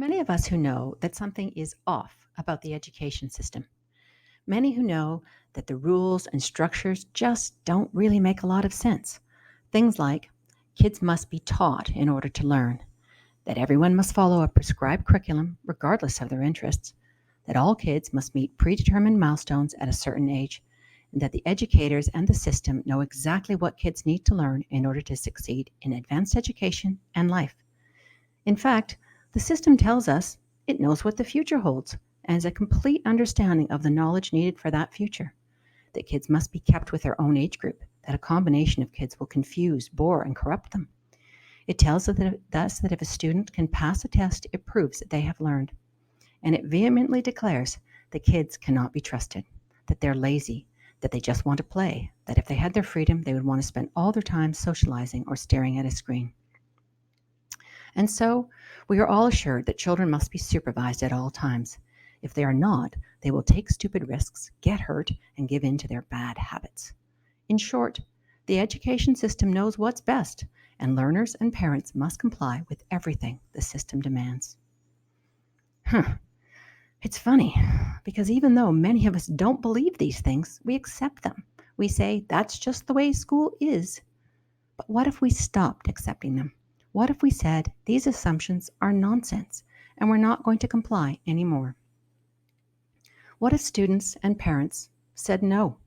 many of us who know that something is off about the education system. Many who know that the rules and structures just don't really make a lot of sense. Things like kids must be taught in order to learn, that everyone must follow a prescribed curriculum regardless of their interests, that all kids must meet predetermined milestones at a certain age, and that the educators and the system know exactly what kids need to learn in order to succeed in advanced education and life. In fact, the system tells us it knows what the future holds and has a complete understanding of the knowledge needed for that future. That kids must be kept with their own age group, that a combination of kids will confuse, bore, and corrupt them. It tells us that if a student can pass a test, it proves that they have learned. And it vehemently declares that kids cannot be trusted, that they're lazy, that they just want to play, that if they had their freedom, they would want to spend all their time socializing or staring at a screen. And so we are all assured that children must be supervised at all times. If they are not, they will take stupid risks, get hurt, and give in to their bad habits. In short, the education system knows what's best, and learners and parents must comply with everything the system demands. It's funny, because even though many of us don't believe these things, we accept them. We say, that's just the way school is. But what if we stopped accepting them? What if we said these assumptions are nonsense and we're not going to comply anymore? What if students and parents said no?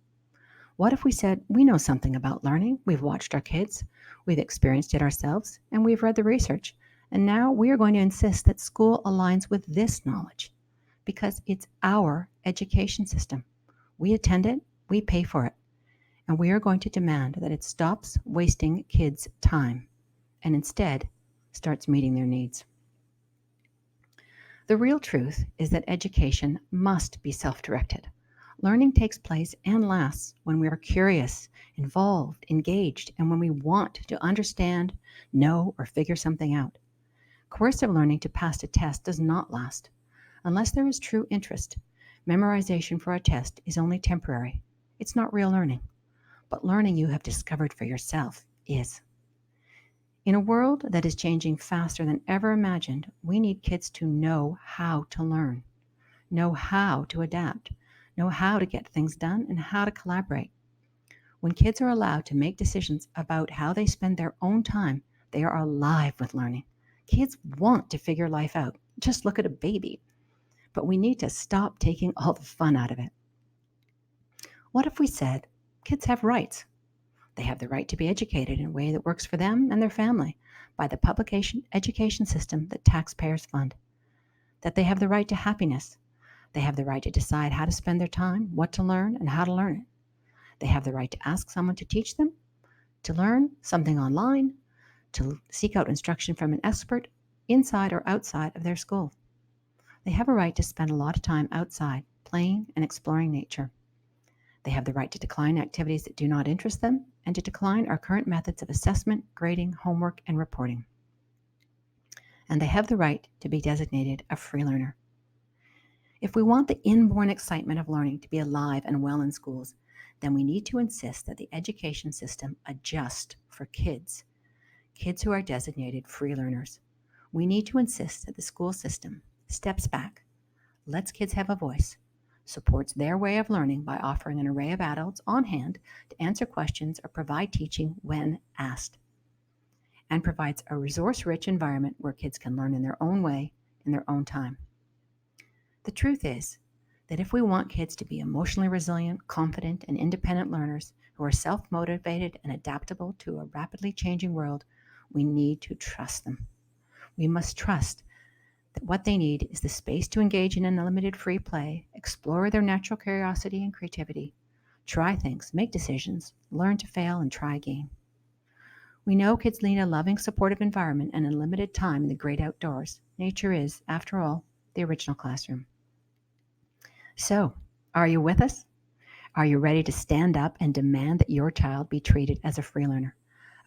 What if we said we know something about learning? We've watched our kids, we've experienced it ourselves, and we've read the research. And now we are going to insist that school aligns with this knowledge because it's our education system. We attend it, we pay for it, and we are going to demand that it stops wasting kids' time and instead starts meeting their needs. The real truth is that education must be self-directed. Learning takes place and lasts when we are curious, involved, engaged, and when we want to understand, know, or figure something out. Coercive learning to pass a test does not last. Unless there is true interest, memorization for a test is only temporary. It's not real learning. But learning you have discovered for yourself is. In a world that is changing faster than ever imagined, we need kids to know how to learn, know how to adapt, know how to get things done, and how to collaborate. When kids are allowed to make decisions about how they spend their own time, they are alive with learning. Kids want to figure life out. Just look at a baby. But we need to stop taking all the fun out of it. What if we said kids have rights? They have the right to be educated in a way that works for them and their family by the public education system that taxpayers fund. That they have the right to happiness. They have the right to decide how to spend their time, what to learn, and how to learn it. They have the right to ask someone to teach them, to learn something online, to seek out instruction from an expert inside or outside of their school. They have a right to spend a lot of time outside, playing and exploring nature. They have the right to decline activities that do not interest them and to decline our current methods of assessment, grading, homework, and reporting. And they have the right to be designated a free learner. If we want the inborn excitement of learning to be alive and well in schools, then we need to insist that the education system adjust for kids who are designated free learners. We need to insist that the school system steps back, lets kids have a voice, supports their way of learning by offering an array of adults on hand to answer questions or provide teaching when asked, and provides a resource-rich environment where kids can learn in their own way, in their own time. The truth is that if we want kids to be emotionally resilient, confident, and independent learners who are self-motivated and adaptable to a rapidly changing world, we need to trust them. We must trust that what they need is the space to engage in unlimited free play, explore their natural curiosity and creativity, try things, make decisions, learn to fail, and try again. We know kids need a loving, supportive environment and unlimited time in the great outdoors. Nature is, after all, the original classroom. So, are you with us? Are you ready to stand up and demand that your child be treated as a free learner,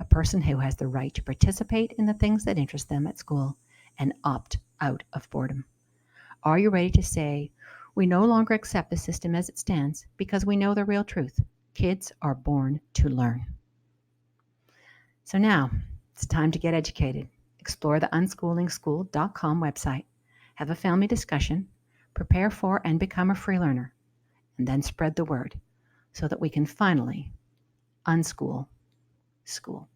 a person who has the right to participate in the things that interest them at school and opt out of boredom? Are you ready to say, we no longer accept the system as it stands because we know the real truth? Kids are born to learn. So now, it's time to get educated. Explore the unschoolingschool.com website. have a family discussion, prepare for and become a free learner, and then spread the word so that we can finally unschool school.